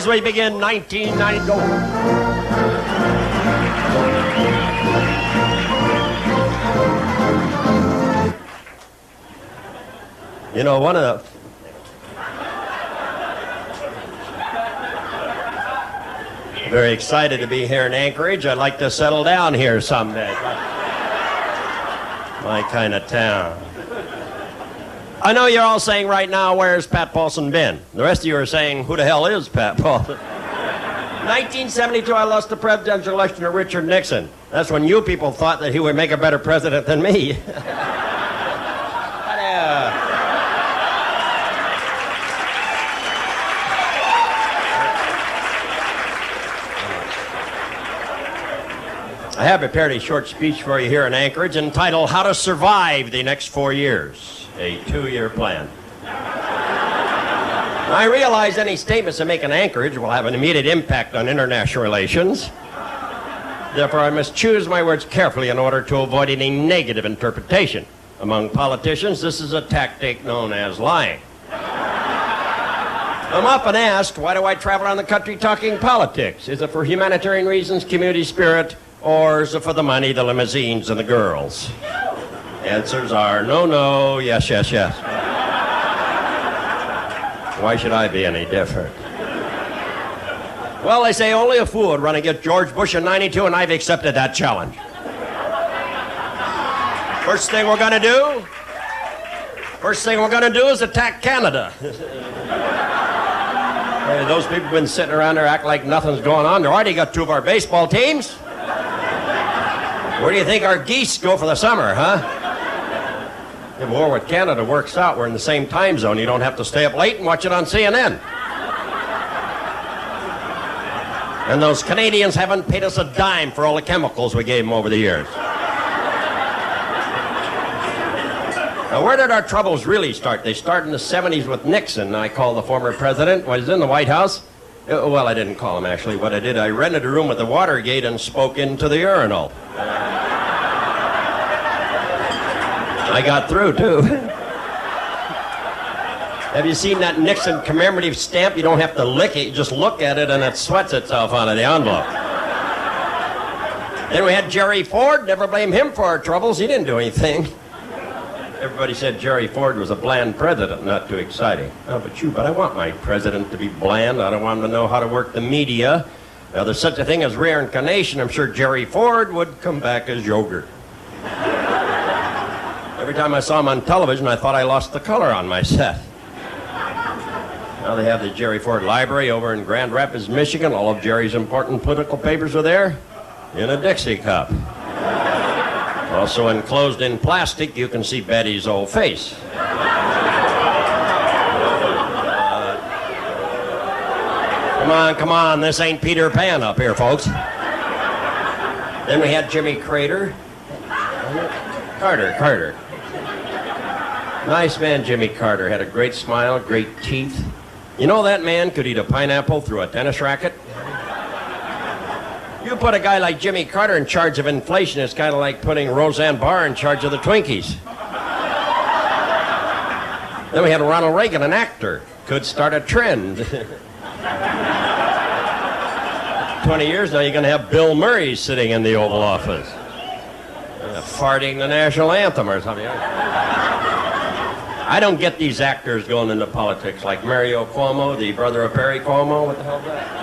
as we begin 1990. Go. You know, one of the... Very excited to be here in Anchorage. I'd like to settle down here someday. My kind of town. I know you're all saying right now, where's Pat Paulson been? The rest of you are saying, who the hell is Pat Paulson? 1972, I lost the presidential election to Richard Nixon. That's when you people thought that he would make a better president than me. I have prepared a short speech for you here in Anchorage entitled How to Survive the Next 4 Years, a 2-year plan. I realize any statements I make in Anchorage will have an immediate impact on international relations. Therefore, I must choose my words carefully in order to avoid any negative interpretation. Among politicians, this is a tactic known as lying. I'm often asked, why do I travel around the country talking politics? Is it for humanitarian reasons, community spirit, or is it for the money, the limousines, and the girls? Answers are no, no, yes, yes, yes. Why should I be any different? Well, they say only a fool would run against George Bush in '92, and I've accepted that challenge. First thing we're going to do is attack Canada. Hey, those people have been sitting around there acting like nothing's going on. They've already got 2 of our baseball teams. Where do you think our geese go for the summer, huh? The war with Canada works out. We're in the same time zone. You don't have to stay up late and watch it on CNN. And those Canadians haven't paid us a dime for all the chemicals we gave them over the years. Now, where did our troubles really start? They started in the 70s with Nixon. I called the former president when he was in the White House. Well, I didn't call him, actually. What I did, I rented a room at the Watergate and spoke into the urinal. I got through, too. Have you seen that Nixon commemorative stamp? You don't have to lick it. You just look at it, and it sweats itself onto the envelope. Then we had Jerry Ford. Never blame him for our troubles. He didn't do anything. Everybody said Jerry Ford was a bland president, not too exciting. Oh, but I want my president to be bland. I don't want him to know how to work the media. Now, there's such a thing as reincarnation. I'm sure Jerry Ford would come back as yogurt. Every time I saw him on television, I thought I lost the color on my set. Now they have the Jerry Ford Library over in Grand Rapids, Michigan. All of Jerry's important political papers are there in a Dixie cup. Also enclosed in plastic, you can see Betty's old face. Come on, this ain't Peter Pan up here, folks. Then we had Jimmy Carter. Nice man, Jimmy Carter. Had a great smile, great teeth. You know that man could eat a pineapple through a tennis racket? You put a guy like Jimmy Carter in charge of inflation, it's kind of like putting Roseanne Barr in charge of the Twinkies. Then we had Ronald Reagan, an actor. Could start a trend. 20 years now, you're going to have Bill Murray sitting in the Oval Office. Farting the national anthem or something. I don't get these actors going into politics like Mario Cuomo, the brother of Perry Cuomo. What the hell is that?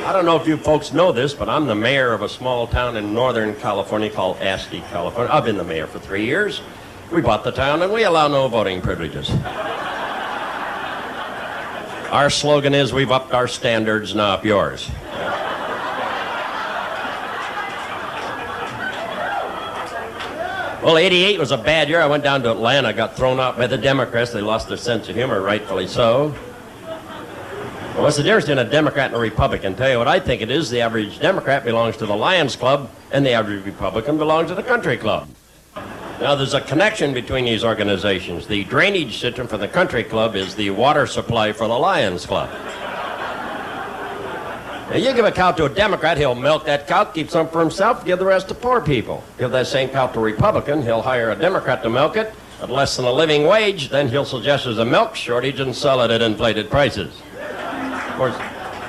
I don't know if you folks know this, but I'm the mayor of a small town in Northern California called Asti, California. I've been the mayor for 3 years. We bought the town and we allow no voting privileges. Our slogan is, we've upped our standards, now up yours. Well, 88 was a bad year. I went down to Atlanta, got thrown out by the Democrats. They lost their sense of humor, rightfully so. Well, what's the difference between a Democrat and a Republican? Tell you what I think it is. The average Democrat belongs to the Lions Club, and the average Republican belongs to the Country Club. Now, there's a connection between these organizations. The drainage system for the Country Club is the water supply for the Lions Club. Now, you give a cow to a Democrat, he'll milk that cow, keep some for himself, give the rest to poor people. Give that same cow to a Republican, he'll hire a Democrat to milk it at less than a living wage, then he'll suggest there's a milk shortage and sell it at inflated prices. Of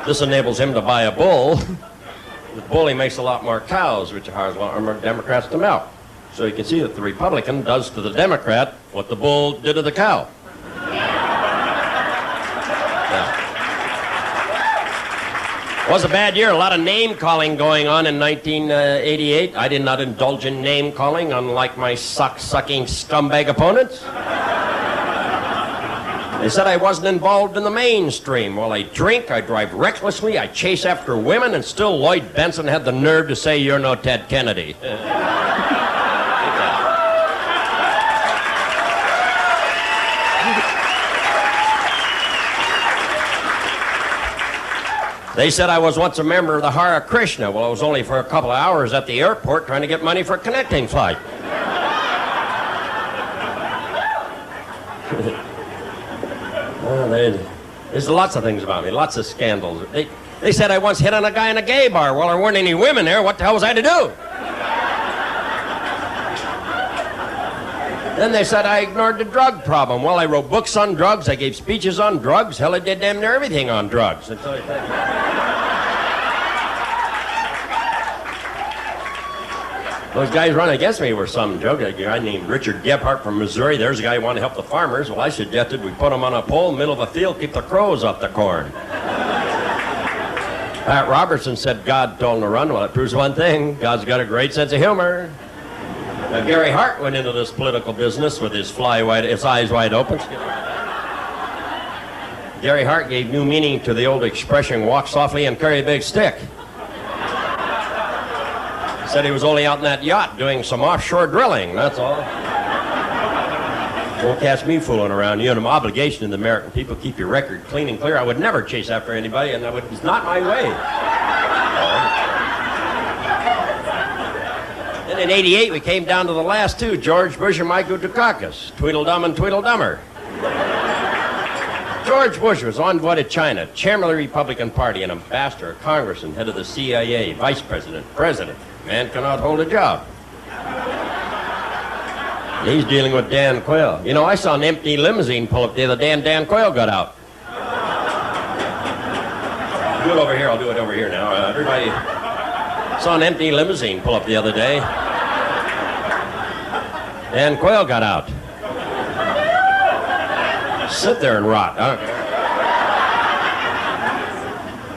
This enables him to buy a bull. The bull, he makes a lot more cows, which hires a lot more Democrats to milk. So you can see that the Republican does to the Democrat what the bull did to the cow. It was a bad year. A lot of name-calling going on in 1988. I did not indulge in name-calling, unlike my sock-sucking scumbag opponents. They said I wasn't involved in the mainstream. Well, I drink, I drive recklessly, I chase after women, and still Lloyd Benson had the nerve to say you're no Ted Kennedy. They said I was once a member of the Hare Krishna. Well, it was only for a couple of hours at the airport trying to get money for a connecting flight. There's lots of things about me, lots of scandals. They said I once hit on a guy in a gay bar. Well, there weren't any women there. What the hell was I to do? Then they said I ignored the drug problem. Well, I wrote books on drugs. I gave speeches on drugs. Hell, I did damn near everything on drugs. Those guys running against me were some joke. A guy named Richard Gebhardt from Missouri. There's a guy who wanted to help the farmers. Well, I suggested we put him on a pole in the middle of a field, keep the crows off the corn. Pat Robertson said God told him to run. Well, it proves one thing. God's got a great sense of humor. Now, Gary Hart went into this political business with his eyes wide open. Gary Hart gave new meaning to the old expression, walk softly and carry a big stick. He said he was only out in that yacht doing some offshore drilling, that's all. Won't catch me fooling around. You have an obligation to the American people, keep your record clean and clear. I would never chase after anybody, and it's not my way. Then in '88, we came down to the last two, George Bush and Michael Dukakis, Tweedledum and Tweedledummer. George Bush was envoy to China, chairman of the Republican Party, an ambassador, a congressman, head of the CIA, vice president, president. Man cannot hold a job. He's dealing with Dan Quayle. You know, I saw an empty limousine pull up the other day, and Dan Quayle got out. Do it over here. I'll do it over here now. Everybody saw an empty limousine pull up the other day. Dan Quayle got out. Sit there and rot. I don't care.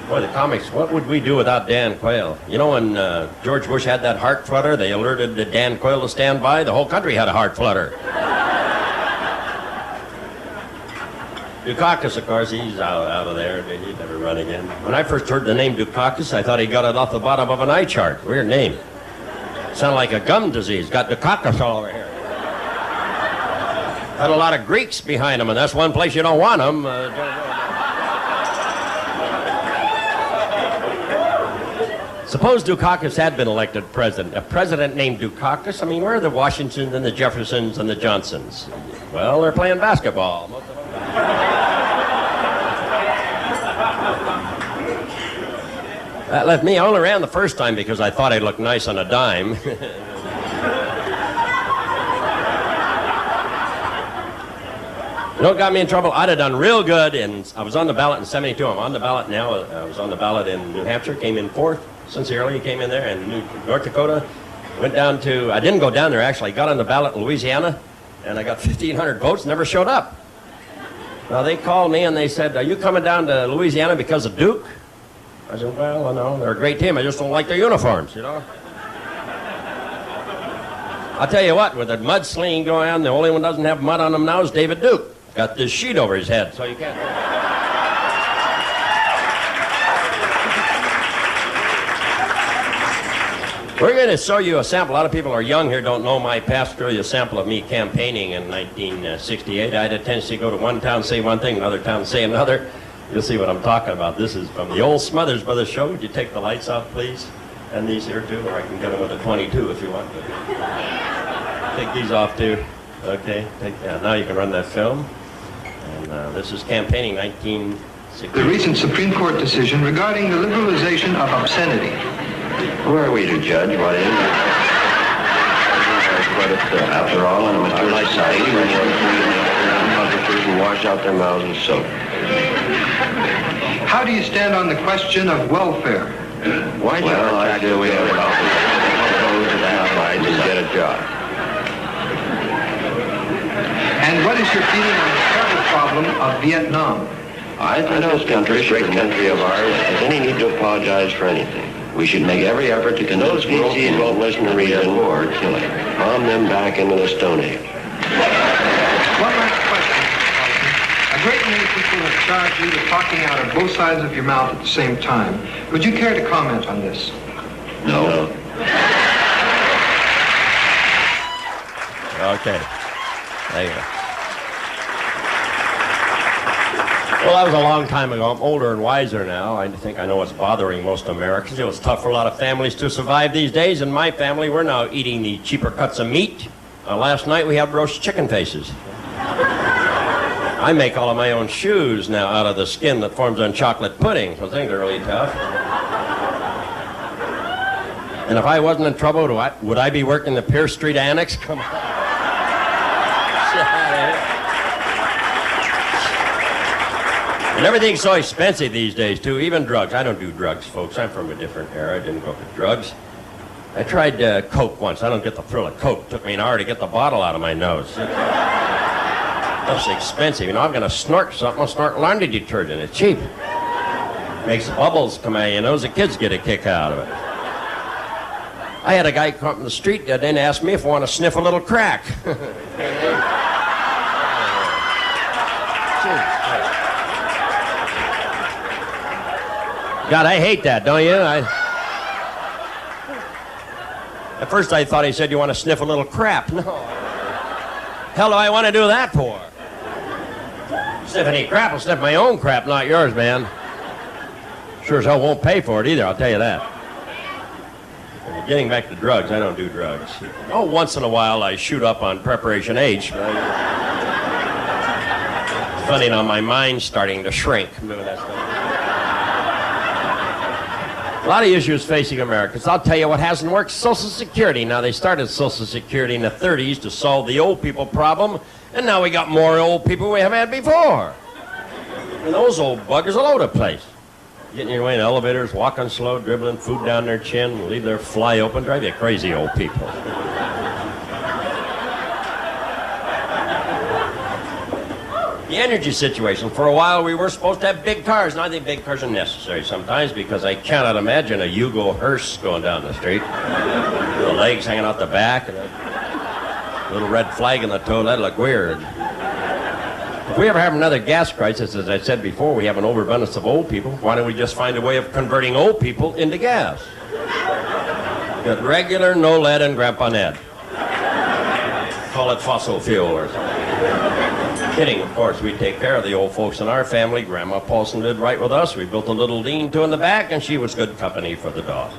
Boy, the comics, what would we do without Dan Quayle? You know, when George Bush had that heart flutter, they alerted Dan Quayle to stand by. The whole country had a heart flutter. Dukakis, of course, he's out of there. He'd never run again. When I first heard the name Dukakis, I thought he got it off the bottom of an eye chart. Weird name. Sounded like a gum disease. Got Dukakis all over here. Had a lot of Greeks behind him, and that's one place you don't want them. Suppose Dukakis had been elected president. A president named Dukakis? I mean, where are the Washingtons and the Jeffersons and the Johnsons? Well, they're playing basketball. Most of them. That left me. I only ran the first time because I thought I looked nice on a dime. You know what got me in trouble? I'd have done real good, and I was on the ballot in '72. I'm on the ballot now. I was on the ballot in New Hampshire, came in fourth. Sincerely, came in there, and North Dakota. Went down to, I didn't go down there actually. I got on the ballot in Louisiana, and I got 1,500 votes, never showed up. Now, they called me and they said, are you coming down to Louisiana because of Duke? I said, well, no, they're a great team. I just don't like their uniforms, you know. I'll tell you what, with the mudslinging going on, the only one who doesn't have mud on him now is David Duke. Got this sheet over his head, so you can't. We're going to show you a sample. A lot of people are young here, don't know my past. Show you a sample of me campaigning in 1968. I had a tendency to go to one town, say one thing, another town, say another. You'll see what I'm talking about. This is from the old Smothers Brothers show. Would you take the lights off, please? And these here, too, or I can get them with a 22 if you want. Take these off, too. Okay. Now you can run that film. And this is campaigning 1968. The recent Supreme Court decision regarding the liberalization of obscenity. Who are we to judge what is? After all, in a mature society, when you're free and and wash out their mouths with soap. How do you stand on the question of welfare? Why do you I do we have about go to the Allies and get a job? And what is your feeling on the travel problem of Vietnam? I think this country, great country of ours, has any need to apologize for anything. We should make every effort to convince species won't listen to reason or killing. Palm them back into the Stone Age. One last question, Paulson. A great many people have charged you with talking out of both sides of your mouth at the same time. Would you care to comment on this? No. Okay. There you go. Well, that was a long time ago. I'm older and wiser now. I think I know what's bothering most Americans. It was tough for a lot of families to survive these days. In my family, we're now eating the cheaper cuts of meat. Last night, we had roast chicken faces. I make all of my own shoes now out of the skin that forms on chocolate pudding, so things are really tough. And if I wasn't in trouble, would I be working the Pierce Street Annex? Come on. And everything's so expensive these days, too, even drugs. I don't do drugs, folks. I'm from a different era. I didn't go for drugs. I tried Coke once. I don't get the thrill of Coke. It took me an hour to get the bottle out of my nose. That's expensive. You know, I'm going to snort something. I'll snort laundry detergent. It's cheap. Makes bubbles come out of your nose. The kids get a kick out of it. I had a guy come up in the street the other day and ask me if I want to sniff a little crack. God, I hate that, don't you? At first I thought he said, you want to sniff a little crap. No. Hell do I want to do that for? Sniff any crap, I'll sniff my own crap, not yours, man. Sure as hell won't pay for it either, I'll tell you that. Getting back to drugs, I don't do drugs. Oh, once in a while I shoot up on Preparation H. It's funny now, my mind's starting to shrink. Remember that stuff? A lot of issues facing Americans. I'll tell you what hasn't worked. Social Security. Now, they started Social Security in the 30s to solve the old people problem, and now we got more old people we haven't had before. And those old buggers all over the place. Getting your way in elevators, walking slow, dribbling food down their chin, leave their fly open, drive you crazy, old people. The energy situation. For a while, we were supposed to have big cars. Now I think big cars are necessary sometimes because I cannot imagine a Yugo hearse going down the street. The legs hanging out the back and a little red flag in the toe. That'd look weird. If we ever have another gas crisis, as I said before, we have an overabundance of old people. Why don't we just find a way of converting old people into gas? Got regular, no lead, and Grandpa Ned. Call it fossil fuel or something. Kidding, of course. We take care of the old folks in our family. Grandma Paulson did right with us. We built a little lean-to in the back, and she was good company for the dog.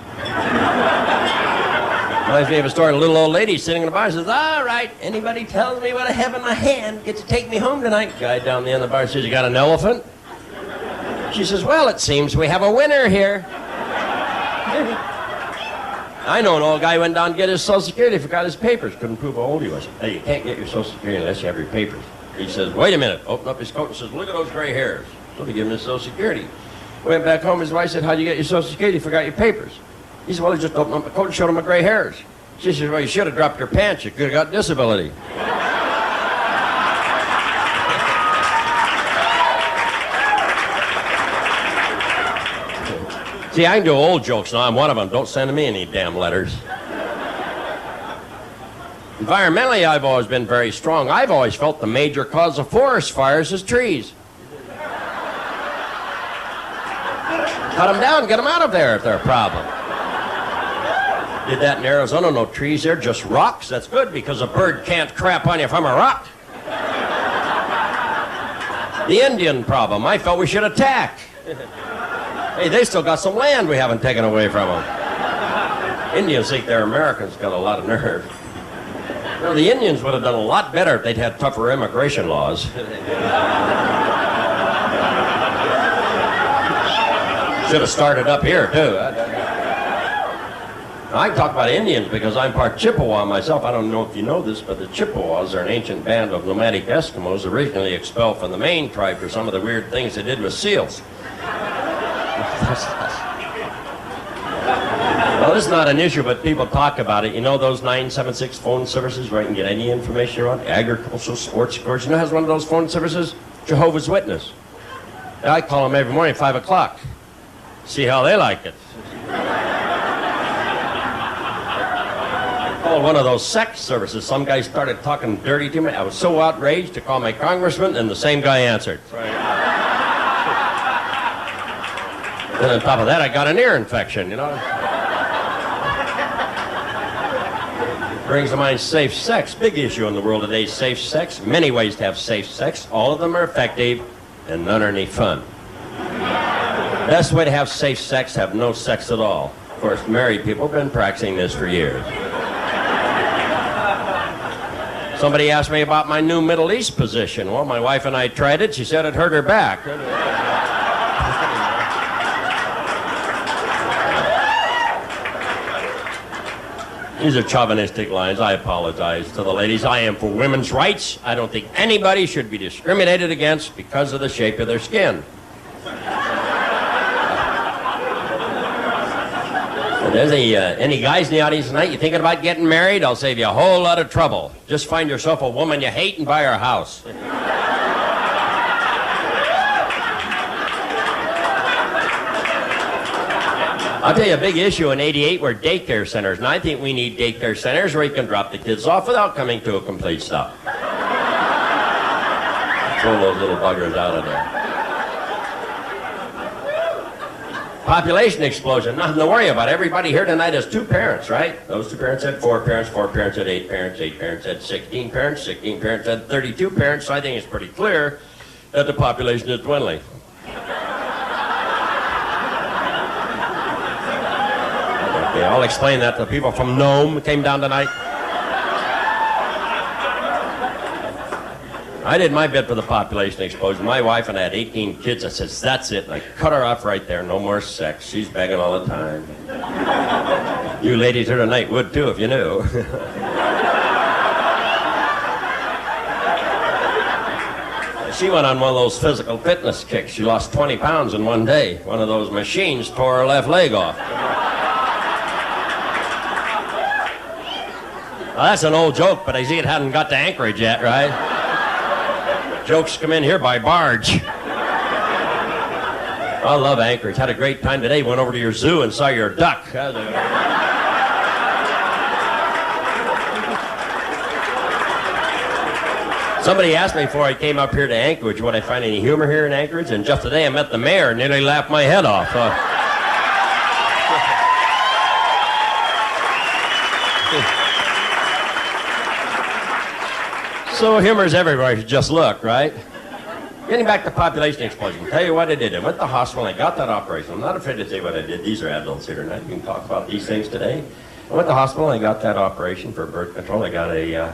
Reminds me of a story. A little old lady sitting in the bar says, all right, anybody tells me what I have in my hand gets to take me home tonight. Guy down the end of the bar says, you got an elephant? She says, well, it seems we have a winner here. I know an old guy went down to get his Social Security, forgot his papers, couldn't prove how old he was. Hey, you can't get your Social Security unless you have your papers. He says, wait a minute, opened up his coat and says, look at those gray hairs. So they give him his Social Security. Went back home, his wife said, how'd you get your Social Security? You forgot your papers. He said, well, he just opened up my coat and showed him my gray hairs. She said, well, you should have dropped your pants. You could have got disability. See, I can do old jokes now. I'm one of them. Don't send me any damn letters. Environmentally, I've always been very strong. I've always felt the major cause of forest fires is trees. Cut them down, get them out of there if they're a problem. Did that in Arizona, no trees there, just rocks. That's good because a bird can't crap on you from a rock. The Indian problem, I felt we should attack. Hey, they still got some land we haven't taken away from them. Indians think they're Americans, got a lot of nerve. Well, the Indians would have done a lot better if they'd had tougher immigration laws. Should have started up here, too. I can talk about Indians because I'm part Chippewa myself. I don't know if you know this, but the Chippewas are an ancient band of nomadic Eskimos originally expelled from the Maine tribe for some of the weird things they did with seals. Well, this is not an issue, but people talk about it. You know those 976 phone services where you can get any information around agricultural, sports scores? You know who has one of those phone services? Jehovah's Witness. I call them every morning at 5 o'clock. See how they like it. I called one of those sex services. Some guy started talking dirty to me. I was so outraged to call my congressman, and the same guy answered. And on top of that, I got an ear infection, you know. Brings to mind safe sex. Big issue in the world today, safe sex. Many ways to have safe sex. All of them are effective, and none are any fun. Best way to have safe sex, have no sex at all. Of course, married people have been practicing this for years. Somebody asked me about my new Middle East position. Well, my wife and I tried it. She said it hurt her back. These are chauvinistic lines. I apologize to the ladies. I am for women's rights. I don't think anybody should be discriminated against because of the shape of their skin. If there's any guys in the audience tonight, you thinking about getting married? I'll save you a whole lot of trouble. Just find yourself a woman you hate and buy her a house. I'll tell you a big issue in '88 were daycare centers, and I think we need daycare centers where you can drop the kids off without coming to a complete stop. Throw those little buggers out of there. Population explosion, nothing to worry about. Everybody here tonight has 2 parents, right? Those 2 parents had 4 parents, 4 parents had 8 parents, 8 parents had 16 parents, 16 parents had 32 parents, so I think it's pretty clear that the population is dwindling. Okay, I'll explain that to people from Nome who came down tonight. I did my bit for the population explosion. My wife and I had 18 kids. I says, that's it. And I cut her off right there. No more sex. She's begging all the time. You ladies here tonight would too if you knew. She went on one of those physical fitness kicks. She lost 20 pounds in one day. One of those machines tore her left leg off. Well, that's an old joke, but I see it hadn't got to Anchorage yet, right? Jokes come in here by barge. I love Anchorage. Had a great time today. Went over to your zoo and saw your duck. Somebody asked me before I came up here to Anchorage, would I find any humor here in Anchorage? And just today I met the mayor and nearly laughed my head off. So humor's everywhere. You just look, right? Getting back to population explosion. Tell you what I did. I went to the hospital and I got that operation. I'm not afraid to say what I did. These are adults here tonight. You can talk about these things today. I went to the hospital and I got that operation for birth control. I got a,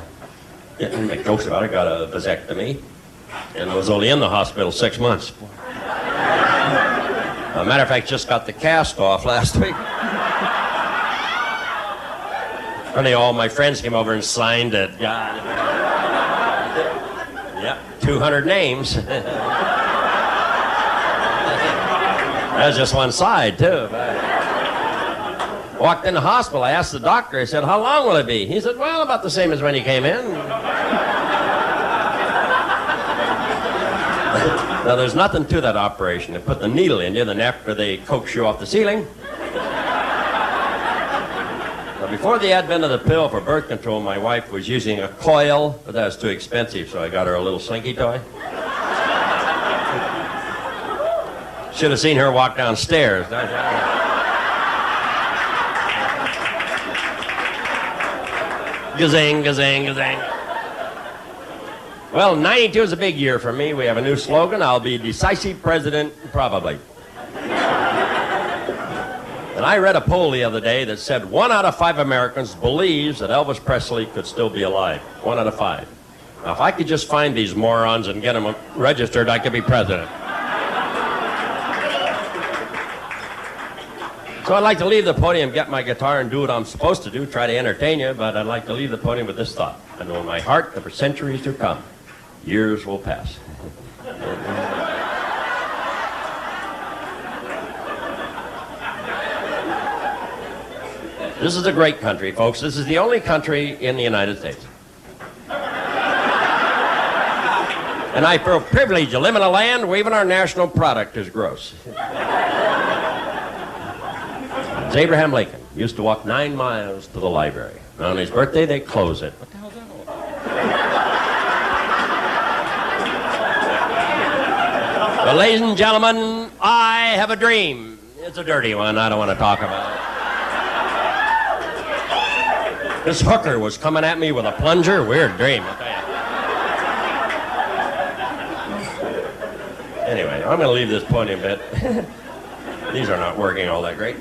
didn't make jokes about it, I got a vasectomy. And I was only in the hospital 6 months. As a matter of fact, just got the cast off last week. Funny, all my friends came over and signed it. Yep, 200 names. That's just one side, too. Walked in the hospital, I asked the doctor, I said, how long will it be? He said, well, about the same as when you came in. Now, there's nothing to that operation. They put the needle in you, then after they coax you off the ceiling. Now, before the advent of the pill for birth control, my wife was using a coil, but that was too expensive, so I got her a little slinky toy. Should have seen her walk downstairs. Gazang, gazang, gazang. Well, 92 is a big year for me. We have a new slogan. I'll be decisive president, probably. And I read a poll the other day that said 1 out of 5 Americans believes that Elvis Presley could still be alive. 1 out of 5. Now, if I could just find these morons and get them registered, I could be president. So I'd like to leave the podium, get my guitar, and do what I'm supposed to do, try to entertain you, but I'd like to leave the podium with this thought. I know in my heart that for centuries to come, years will pass. This is a great country, folks. This is the only country in the United States. And I feel privileged to live in a land where even our national product is gross. It's Abraham Lincoln. Used to walk 9 miles to the library. And on his birthday, they close it. What the hell's that all about? Well, ladies and gentlemen, I have a dream. It's a dirty one. I don't want to talk about it. This hooker was coming at me with a plunger. Weird dream, I'll tell you. Anyway, I'm going to leave this podium a bit. These are not working all that great.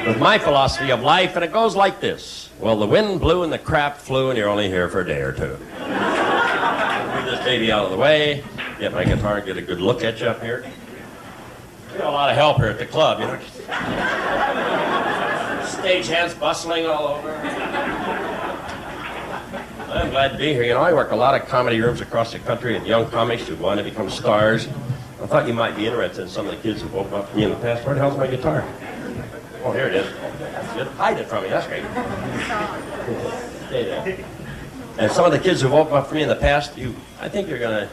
With my philosophy of life, and it goes like this. Well, the wind blew and the crap flew, and you're only here for a day or two. Move this baby out of the way, get my guitar and get a good look at you up here. We got a lot of help here at the club, you know. Stagehands bustling all over. I'm glad to be here. You know, I work a lot of comedy rooms across the country with young comics who want to become stars. I thought you might be interested in some of the kids who woke up to me in the past. Where the hell's my guitar? Oh, here it is. That's good. Hide it from me. That's great. Stay there. And some of the kids who woke up for me in the past, I think you're going to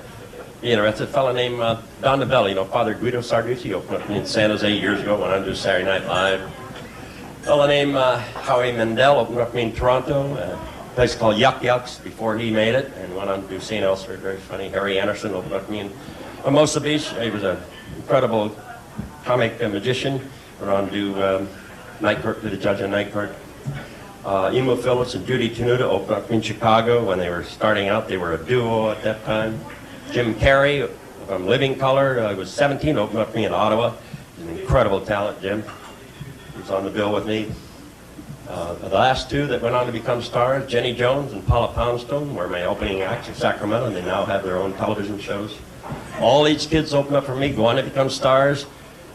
be interested. A fellow named Don DeBelli, you know, Father Guido Sarducci opened up for me in San Jose years ago when I do Saturday Night Live. A fellow named Howie Mandel opened up for me in Toronto. A place called Yuck Yucks before he made it, and went on to do St. Elsewhere, very funny. Harry Anderson opened up for me in Hermosa Beach. He was an incredible comic magician. Went on to do Night Court, to the judge in Night Court. Emo Phillips and Judy Tenuta opened up in Chicago when they were starting out. They were a duo at that time. Jim Carrey from Living Color, was 17, opened up for me in Ottawa. He's an incredible talent, Jim. He was on the bill with me. The last two that went on to become stars, Jenny Jones and Paula Poundstone, were my opening acts in Sacramento, and they now have their own television shows. All these kids open up for me, go on to become stars,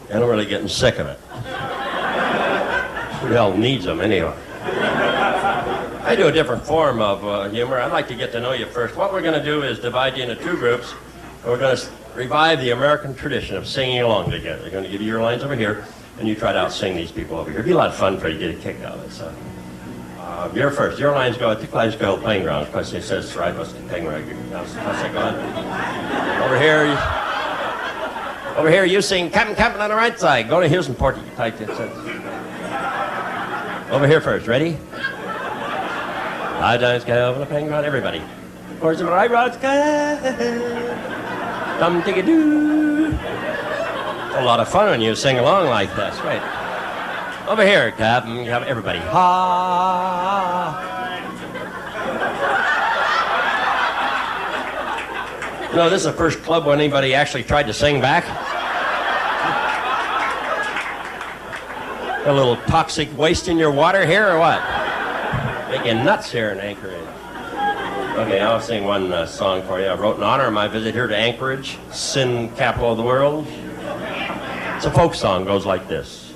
and I'm really getting sick of it. Who the hell needs them anyway? I do a different form of humor. I'd like to get to know you first. What we're going to do is divide you into 2 groups. We're going to revive the American tradition of singing along together. We're going to give you your lines over here, and you try to out-sing these people over here. It'd be a lot of fun for you to get a kick out of it. So, you're first. Your lines go, I think lines go playing grounds, because it says, right, must be playing right. Over here, you sing Captain on the right side. Go to Houston Port. Tight. Over here first. Ready? I dance over the playing ground. Everybody. Horse in the right rod sky. Dum digga doo. A lot of fun when you sing along like that. Right. Over here, Captain. Everybody. Ha. You know, this is the first club when anybody actually tried to sing back. A little toxic waste in your water here, or what? Making nuts here in Anchorage. Okay, I'll sing one song for you. I wrote in honor of my visit here to Anchorage, sin capital of the world. It's a folk song, goes like this.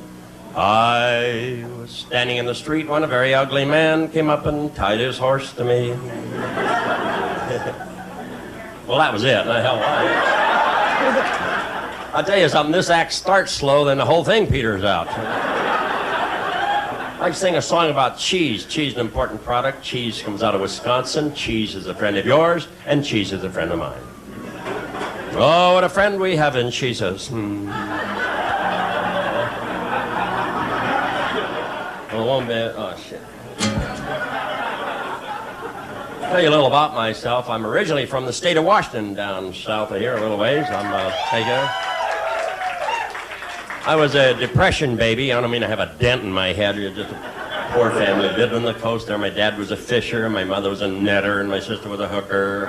I was standing in the street when a very ugly man came up and tied his horse to me. Well, that was it. The hell, I'll tell you something, this act starts slow, then the whole thing peters out. I sing a song about cheese. Cheese is an important product. Cheese comes out of Wisconsin. Cheese is a friend of yours, and cheese is a friend of mine. Oh, what a friend we have in Jesus. Well, one bit. Oh, shit. I'll tell you a little about myself. I'm originally from the state of Washington, down south of here a little ways. I was a depression baby. I don't mean to have a dent in my head. You're just a poor family. Lived on the coast there. My dad was a fisher. My mother was a netter, and my sister was a hooker.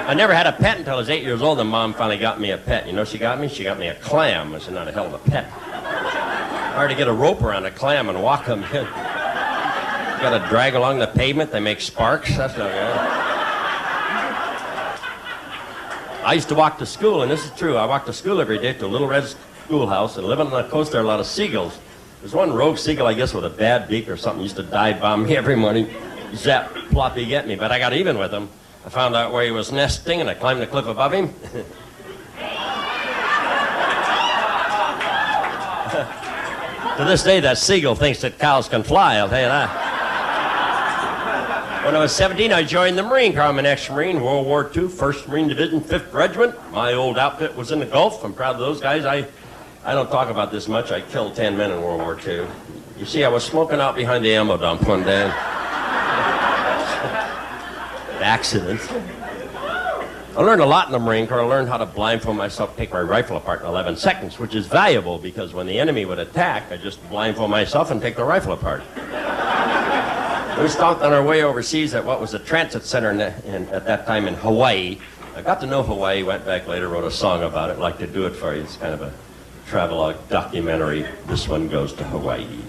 I never had a pet until I was 8 years old, and Mom finally got me a pet. You know she got me? She got me a clam. It's not a hell of a pet. Hard to get a rope around a clam and walk them. You got to drag along the pavement. They make sparks. That's not good. I used to walk to school, and this is true. I walked to school every day to a little red schoolhouse, and living on the coast there are a lot of seagulls. There's one rogue seagull, I guess, with a bad beak or something, used to dive bomb me every morning. Zap, ploppy, get me, but I got even with him. I found out where he was nesting, and I climbed the cliff above him. To this day, that seagull thinks that cows can fly, I'll tell you that. When I was 17, I joined the Marine Corps. I'm an ex-Marine, World War II, 1st Marine Division, 5th Regiment. My old outfit was in the Gulf. I'm proud of those guys. I don't talk about this much. I killed 10 men in World War II. You see, I was smoking out behind the ammo dump one day. Accident. I learned a lot in the Marine Corps. I learned how to blindfold myself, take my rifle apart in 11 seconds, which is valuable because when the enemy would attack, I just blindfold myself and take the rifle apart. We stopped on our way overseas at what was a transit center at that time in Hawaii. I got to know Hawaii, went back later, wrote a song about it, like to do it for you. It's kind of a travelogue documentary. This one goes to Hawaii.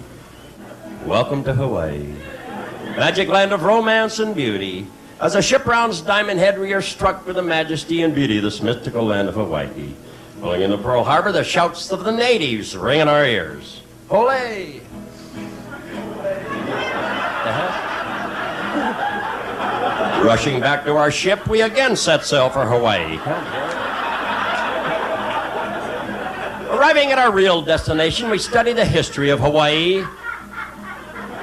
Welcome to Hawaii, magic land of romance and beauty. As a ship rounds Diamond Head, we are struck with the majesty and beauty of this mystical land of Hawaii. Pulling into Pearl Harbor, the shouts of the natives ring in our ears. Ole! Rushing back to our ship, we again set sail for Hawaii. Arriving at our real destination, we study the history of Hawaii.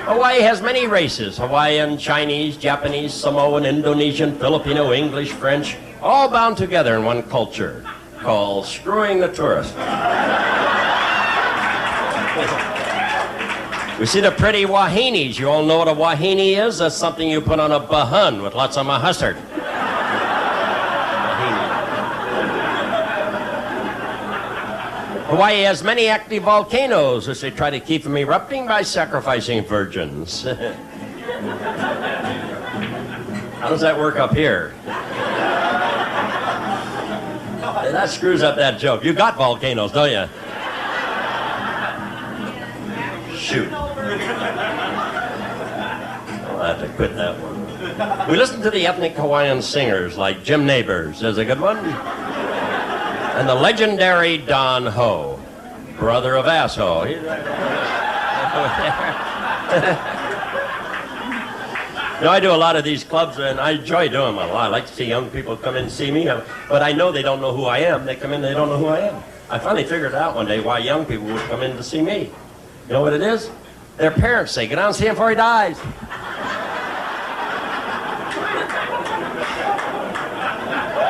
Hawaii has many races: Hawaiian, Chinese, Japanese, Samoan, Indonesian, Filipino, English, French, all bound together in one culture called screwing the tourist. We see the pretty wahinis. You all know what a wahini is? That's something you put on a bahun with lots of mustard. Hawaii has many active volcanoes, which they try to keep from erupting by sacrificing virgins. How does that work up here? That screws up that joke. You got volcanoes, don't you? Shoot. I'll have to quit that one. We listen to the ethnic Hawaiian singers like Jim Neighbors, there's a good one, and the legendary Don Ho, brother of Asso. He's right there. You know, I do a lot of these clubs, and I enjoy doing them a lot. I like to see young people come in and see me, but I know they don't know who I am. They come in, they don't know who I am. I finally figured out one day why young people would come in to see me. You know what it is? Their parents say, "Get out and see him before he dies."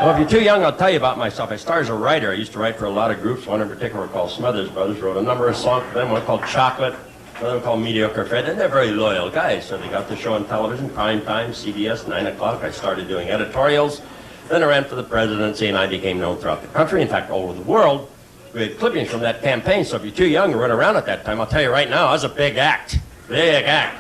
Well, if you're too young, I'll tell you about myself. I started as a writer. I used to write for a lot of groups. One in particular called Smothers Brothers. Wrote a number of songs for them. One called Chocolate. Another one called Mediocre Fred. And they're very loyal guys. So they got the show on television, prime time, CBS, 9 o'clock. I started doing editorials. Then I ran for the presidency, and I became known throughout the country, in fact, all over the world. We had clippings from that campaign, so if you're too young to run around at that time, I'll tell you right now, I was a big act. Big act.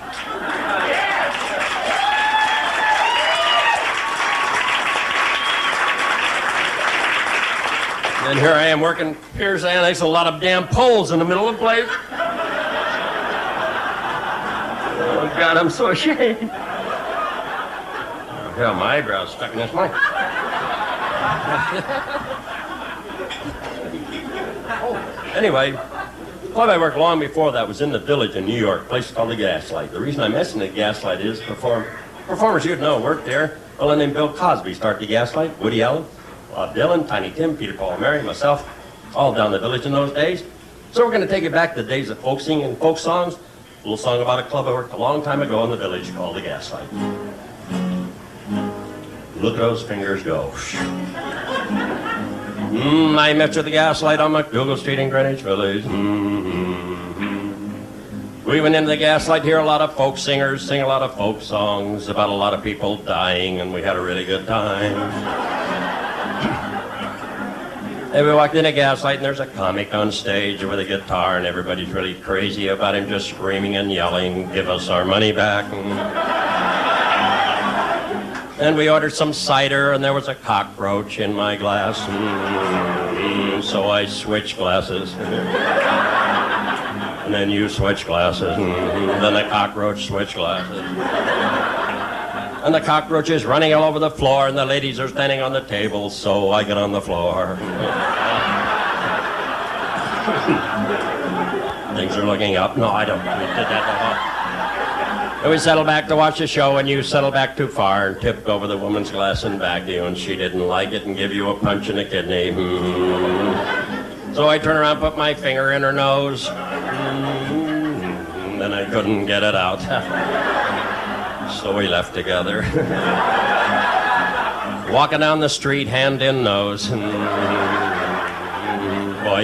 And here I am working Pierce Annex, a lot of damn poles in the middle of the place. Oh, God, I'm so ashamed. Oh, hell, my eyebrow's stuck in this mic. Anyway, the club I worked long before that was in the Village in New York, a place called the Gaslight. The reason I mention the Gaslight is performers you'd know worked there. A fellow named Bill Cosby started the Gaslight, Woody Allen, Bob Dylan, Tiny Tim, Peter, Paul, Mary, myself, all down the Village in those days. So we're going to take it back to the days of folk singing and folk songs. A little song about a club I worked a long time ago in the Village called the Gaslight. Look at those fingers go. I met you at the Gaslight on McDougal Street in Greenwich Village. We went into the Gaslight to hear a lot of folk singers sing a lot of folk songs about a lot of people dying, and we had a really good time. And we walked in the Gaslight, and there's a comic on stage with a guitar, and everybody's really crazy about him, just screaming and yelling, "Give us our money back." And we ordered some cider, and there was a cockroach in my glass. So I switched glasses. And then you switch glasses. Then the cockroach switched glasses. and the cockroaches running all over the floor, and the ladies are standing on the table, so I get on the floor. Things are looking up. No, I don't. We did that. And we settled back to watch the show, and you settled back too far and tipped over the woman's glass and back to you, and she didn't like it and give you a punch in the kidney. So I turned around, put my finger in her nose, and then I couldn't get it out. So we left together. Walking down the street, hand in nose. Boy,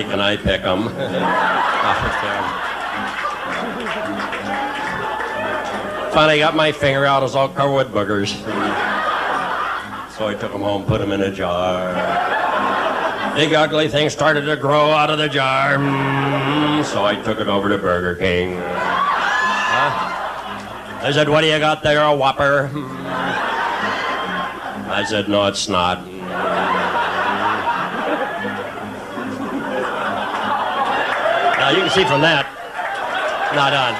can I pick 'em. Finally got my finger out, it was all covered with boogers. So I took them home, put them in a jar. Big ugly thing started to grow out of the jar. So I took it over to Burger King. I said, what do you got there, a Whopper? I said, no, it's not. Now you can see from that, not on.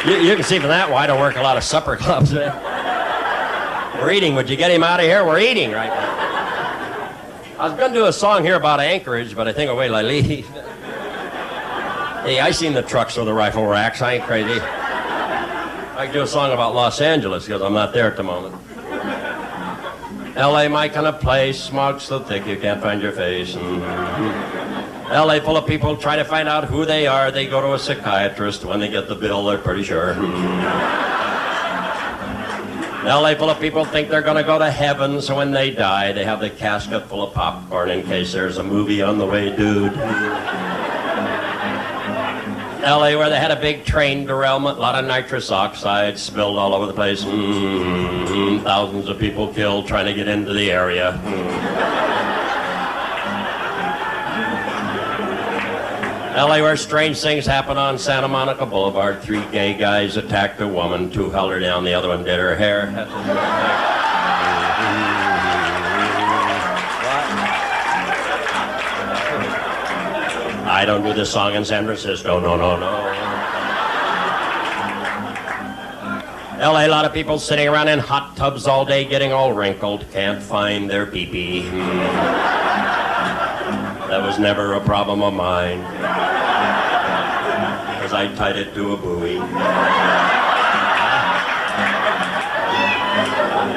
You can see from that why I don't work a lot of supper clubs. We're eating. Would you get him out of here? We're eating right now. I was going to do a song here about Anchorage, but I think I'll wait till I leave. Hey, I seen the trucks with the rifle racks. I ain't crazy. I could do a song about Los Angeles because I'm not there at the moment. L.A. my kind of place, smog so thick you can't find your face. L.A. full of people try to find out who they are. They go to a psychiatrist. When they get the bill, they're pretty sure. L.A. full of people think they're going to go to heaven, so when they die, they have the casket full of popcorn in case there's a movie on the way, dude. L.A. where they had a big train derailment, a lot of nitrous oxide spilled all over the place. Thousands of people killed trying to get into the area. L.A. where strange things happen on Santa Monica Boulevard. 3 gay guys attacked a woman, 2 held her down, the other one did her hair. I don't do this song in San Francisco, no. L.A. a lot of people sitting around in hot tubs all day getting all wrinkled, can't find their pee-pee. That was never a problem of mine, because I tied it to a buoy.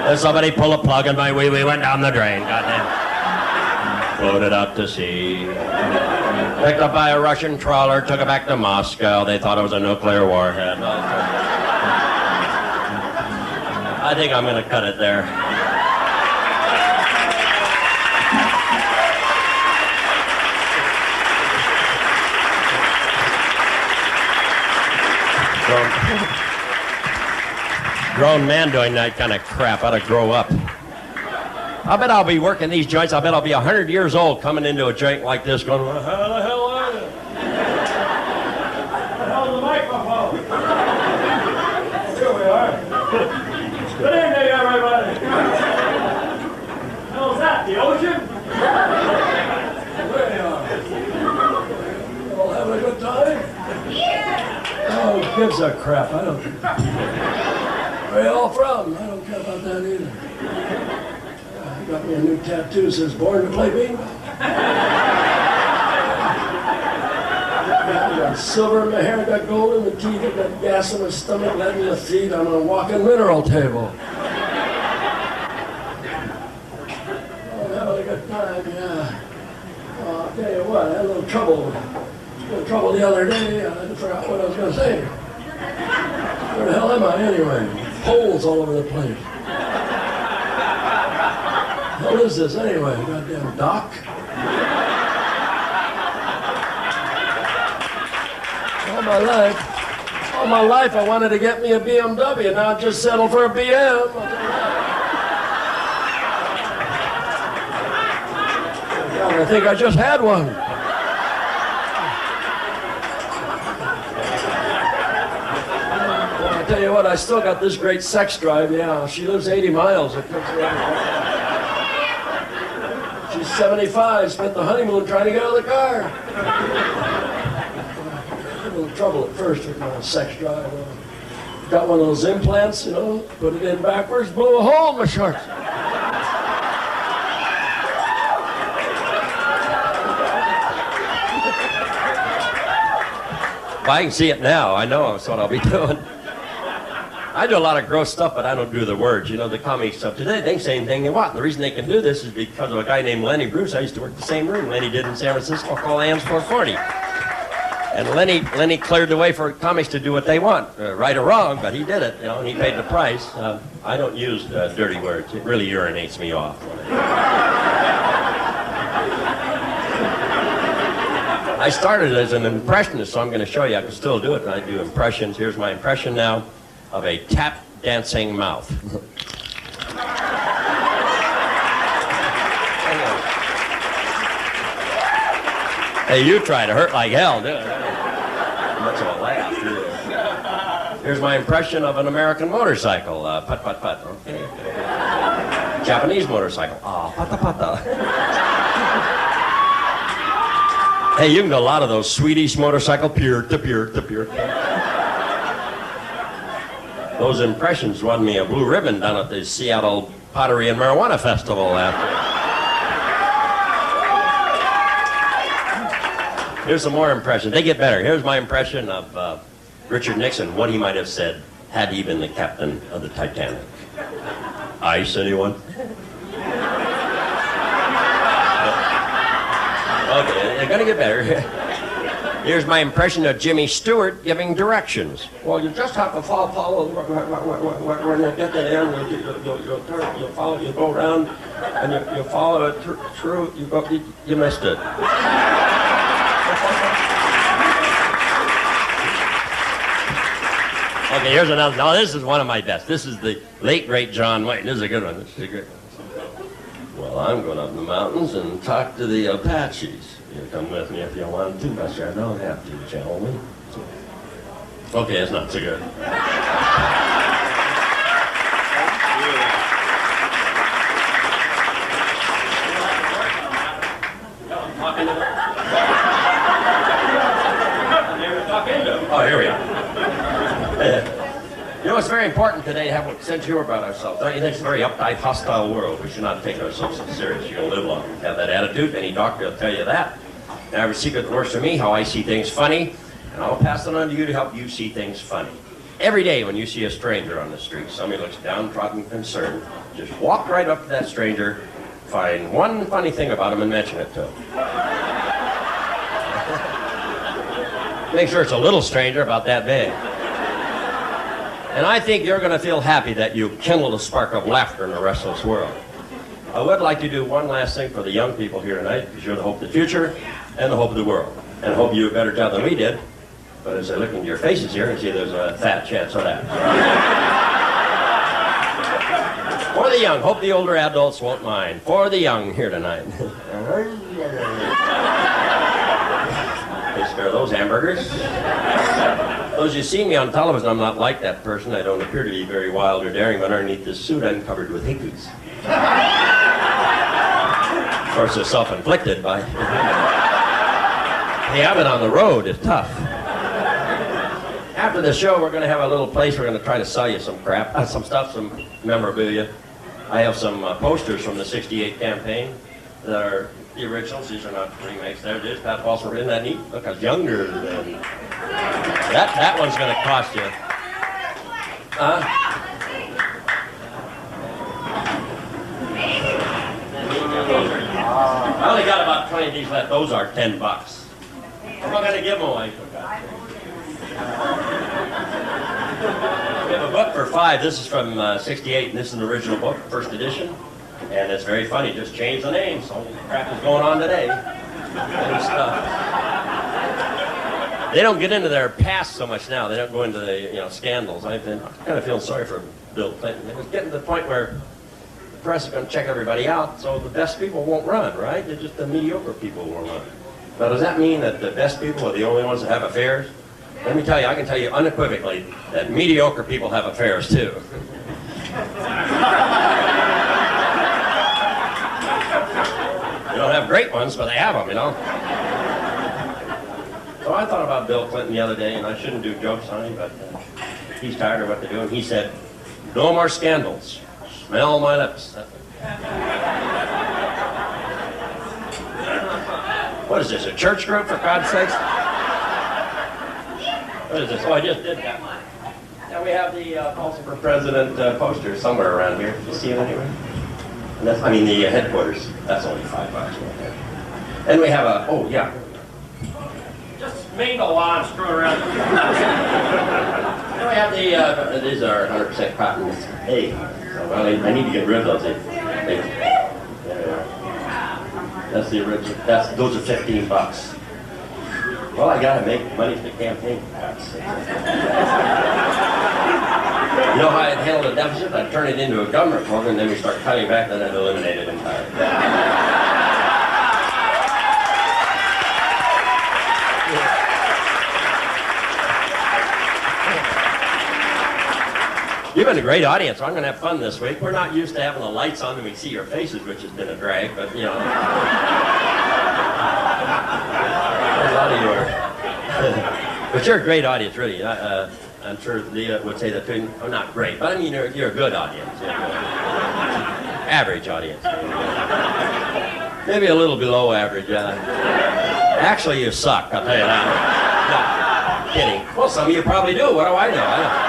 There's somebody pull a plug and my wee-wee went down the drain, goddamn. Floated out to sea. Picked up by a Russian trawler, took it back to Moscow. They thought it was a nuclear warhead. I think I'm going to cut it there. Grown man doing that kind of crap. Ought to grow up. I bet I'll be working these joints. I bet I'll be 100 years old coming into a joint like this going, how the hell are you? How's the microphone? Here we are. Good evening, everybody. How's that, the ocean? There you are. All having a good time? Yeah. Oh, who gives a crap? I don't. Where you all from? I don't care about that either. Got me a new tattoo that says born to play bingo. I got silver in my hair, I got gold in the teeth, I got gas in my stomach, lead in my feet. I'm on a walking mineral table. Oh, having a good time, yeah. I'll tell you what, I had a little trouble. The other day. I forgot what I was going to say. Where the hell am I anyway? Holes all over the place. What is this anyway? Goddamn dock? All my life I wanted to get me a BMW. Now I just settled for a BM. God, I think I just had one. Well, I tell you what, I still got this great sex drive. Yeah, she lives 80 miles. It takes around. 75, spent the honeymoon trying to get out of the car. little trouble at first with my sex drive. Got one of those implants, you know, put it in backwards, blew a hole in my shorts. If I can see it now, I know that's what I'll be doing. I do a lot of gross stuff, but I don't do the words. You know, the comic stuff today, they can say anything they want. And the reason they can do this is because of a guy named Lenny Bruce. I used to work the same room Lenny did in San Francisco called AM's 440. And Lenny cleared the way for comics to do what they want, right or wrong, but he did it, you know, and he paid the price. I don't use dirty words. It really urinates me off. I started as an impressionist, so I'm going to show you. I can still do it, and I do impressions. Here's my impression now of a tap dancing mouth. Hey, you try to hurt like hell, dude. Much of a laugh. Here's my impression of an American motorcycle. Put, put, put. Okay. Japanese motorcycle. Ah, pata, pata. Hey, you can do a lot of those Swedish motorcycle, peer to peer to peer. Those impressions won me a blue ribbon down at the Seattle Pottery and Marijuana Festival after. Here's some more impressions. They get better. Here's my impression of Richard Nixon, what he might have said had he been the captain of the Titanic. Ice, anyone? Okay, they're going to get better. Here's my impression of Jimmy Stewart giving directions. Well, you just have to follow when you get to the end, you'll follow, you go around, and you follow it through, you missed it. Okay, here's another. Now, this is one of my best. This is the late, great John Wayne. This is a good one. This is a good one. Well, I'm going up in the mountains and talk to the Apaches. You come with me if you want to, but I don't have to, gentlemen. Okay, it's not so good. Oh, here we are. You know, it's very important today to have a sense of humor about ourselves. Don't you think it's a very uptight, hostile world? We should not take ourselves so serious. You're going to live long. Have that attitude. Any doctor will tell you that. And I have a secret that works for me, how I see things funny, and I'll pass it on to you to help you see things funny. Every day when you see a stranger on the street, somebody looks downtrodden and concerned, just walk right up to that stranger, find one funny thing about him and mention it to him. Make sure it's a little stranger, about that big. And I think you're going to feel happy that you kindled a spark of laughter in the restless world. I would like to do one last thing for the young people here tonight, because you're the hope of the future and the hope of the world. And I hope you do a better job than we did. But as I look into your faces here, I see there's a fat chance of that. For the young, hope the older adults won't mind. For the young here tonight. Take care of those hamburgers. Those you see me on television, I'm not like that person. I don't appear to be very wild or daring, but underneath this suit, I'm covered with hickeys. Of course, they're self-inflicted by... Hey, I've been on the road. It's tough. After the show, we're going to have a little place. We're going to try to sell you some crap, some stuff, some memorabilia. I have some posters from the '68 campaign that are the originals. These are not remakes. There it is. Pat Paulson. Isn't that neat? Look, I was younger than... That one's going to cost you. I only got about 20 of these left. Those are $10. I'm not going to give them away. We have a book for $5. This is from '68, and this is an original book, first edition. And it's very funny. Just changed the name. So crap is going on today. New stuff. They don't get into their past so much now. They don't go into the scandals. I'm kind of feeling sorry for Bill Clinton. It was getting to the point where the press is going to check everybody out, so the best people won't run, right? They're just the mediocre people who will run. Now, does that mean that the best people are the only ones that have affairs? Let me tell you, I can tell you unequivocally that mediocre people have affairs too. They don't have great ones, but they have them, So I thought about Bill Clinton the other day, and I shouldn't do jokes on him, but he's tired of what they're doing. He said, "No more scandals. Smell my lips." What is this, a church group, for God's sakes? What is this? Oh, I just did that. Yeah, we have the Paulson for President poster somewhere around here. You see it anywhere? And that's, I mean, the headquarters. That's only $5 right there. And we have a, oh, yeah. Just mingle on, screw around. And we have the, these are 100% cotton. Hey, so, well, I need to get rid of those. There they are. That's the original. Those are $15. Well, I gotta make money for the campaign. You know how I'd handle the deficit? I'd turn it into a government program, then we start cutting back, then I'd eliminate it entirely. You've been a great audience, so I'm going to have fun this week. We're not used to having the lights on and we see your faces, which has been a drag, but, you know. A lot of you are. But you're a great audience, really. I'm sure Leah would say that too. Oh, not great, but I mean, you're a good audience. Average audience. Maybe a little below average. Actually, you suck, I'll tell you that. No, kidding. Well, some of you probably do. What do I know?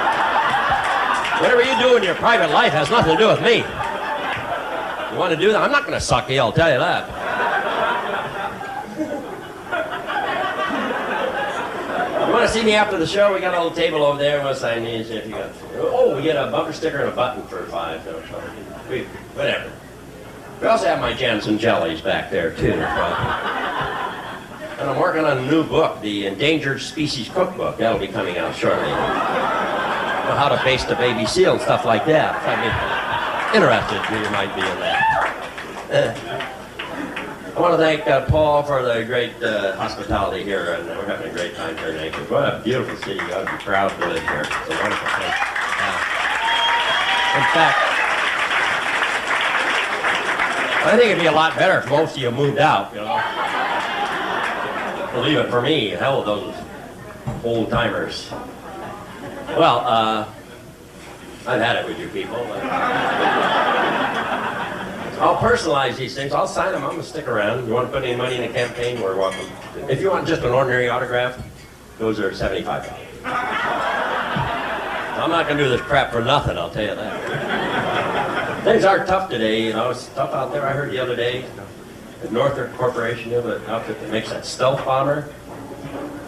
Whatever you do in your private life has nothing to do with me. You want to do that? I'm not going to suck you, I'll tell you that. You want to see me after the show? We got a little table over there. We'll sign these if you got. Oh, we get a bumper sticker and a button for $5. Whatever. We also have my jams and jellies back there too. And I'm working on a new book, the Endangered Species Cookbook. That'll be coming out shortly. How to baste a baby seal and stuff like that. I mean, interested you might be in that. I want to thank Paul for the great hospitality here, and we're having a great time here in Anchorage. What a beautiful city. You ought to be proud to live here. It's a wonderful place. In fact, I think it'd be a lot better if most of you moved out, you know. Believe it, for me, hell with those old-timers. Well, I've had it with you people. I'll personalize these things. I'll sign them. I'm going to stick around. You want to put any money in a campaign, we're welcome. If you want just an ordinary autograph, those are $75. I'm not going to do this crap for nothing, I'll tell you that. Things are tough today, you know. It's tough out there. I heard the other day, the Northrop Corporation, you know, the outfit that makes that stealth bomber.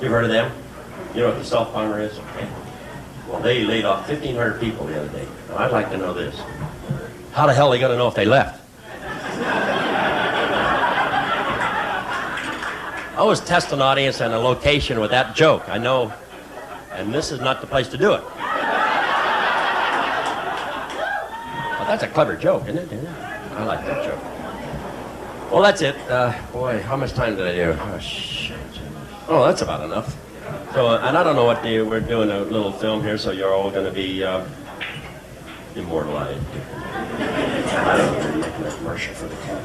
You've heard of them? You know what the stealth bomber is? Okay. Well, they laid off 1,500 people the other day. Now, I'd like to know this. How the hell are they going to know if they left? I always test an audience and a location with that joke. I know, and this is not the place to do it. Well, that's a clever joke, isn't it? I like that joke. Well, that's it. Boy, how much time did I do? Oh, shit. Oh, that's about enough. So, and I don't know what we're doing a little film here, so you're all going to be immortalized. I don't know, they're making a commercial for the club.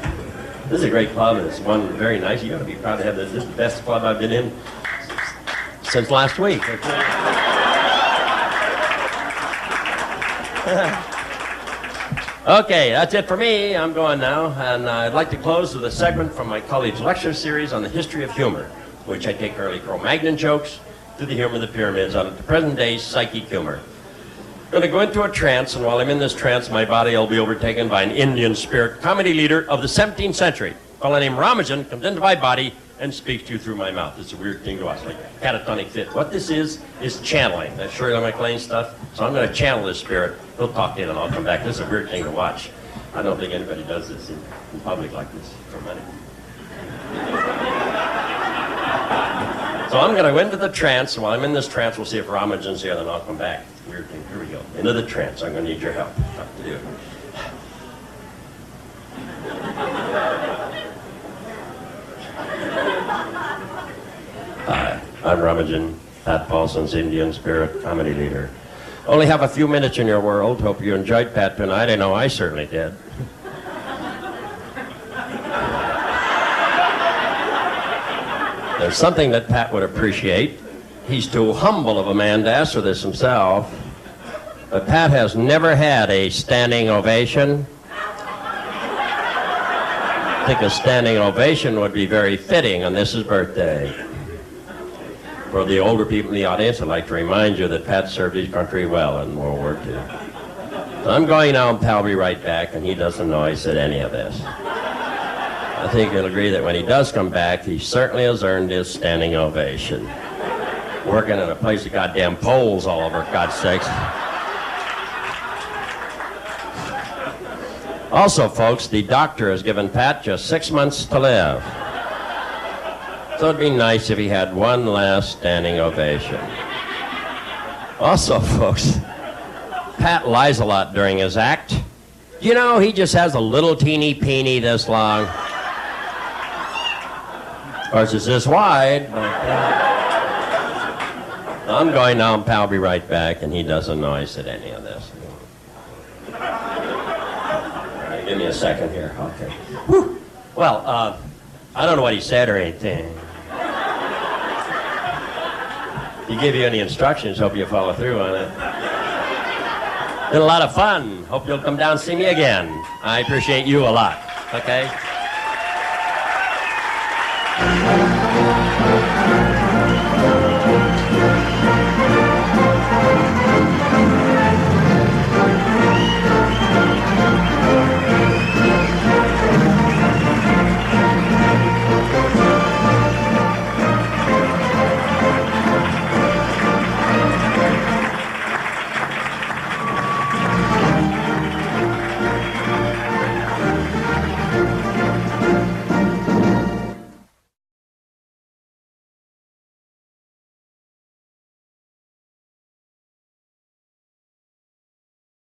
This is a great club, and it's one very nice. You ought to be proud to have this. This is the best club I've been in since last week. Okay, that's it for me. I'm going now, and I'd like to close with a segment from my college lecture series on the history of humor, which I take early Cro-Magnon jokes to the humor of the pyramids on the present day psychic humor. I'm going to go into a trance, and while I'm in this trance, my body will be overtaken by an Indian spirit comedy leader of the 17th century. A fellow named Ramajan comes into my body and speaks to you through my mouth. It's a weird thing to watch, like catatonic fit. What this is channeling. That's Shirley MacLaine stuff. So I'm going to channel this spirit. He'll talk in and I'll come back. This is a weird thing to watch. I don't think anybody does this in public like this for money. So I'm going to go into the trance, and while I'm in this trance, we'll see if Ramajan's here, then I'll come back. It's a weird thing. Here we go. Into the trance. I'm going to need your help. Tough to do. Hi, I'm Ramajan, Pat Paulson's Indian spirit comedy leader. Only have a few minutes in your world. Hope you enjoyed Pat tonight. I know I certainly did. something that Pat would appreciate. He's too humble of a man to ask for this himself, but Pat has never had a standing ovation. I think a standing ovation would be very fitting on this his birthday. For the older people in the audience, I'd like to remind you that Pat served his country well in World War II. So I'm going now, and Pat will be right back, and he doesn't know I said any of this. I think you'll agree that when he does come back, he certainly has earned his standing ovation. Working in a place of goddamn poles all over, for God's sakes. Also, folks, the doctor has given Pat just 6 months to live. So it'd be nice if he had one last standing ovation. Also, folks, Pat lies a lot during his act. You know, he just has a little teeny peeny this long. Of course, it's this wide. I'm going now, and Pat will be right back, and he doesn't know I said any of this. Give me a second here. Okay. Whew. Well, I don't know what he said or anything. He gave you any instructions. Hope you follow through on it. Been a lot of fun. Hope you'll come down and see me again. I appreciate you a lot. Okay?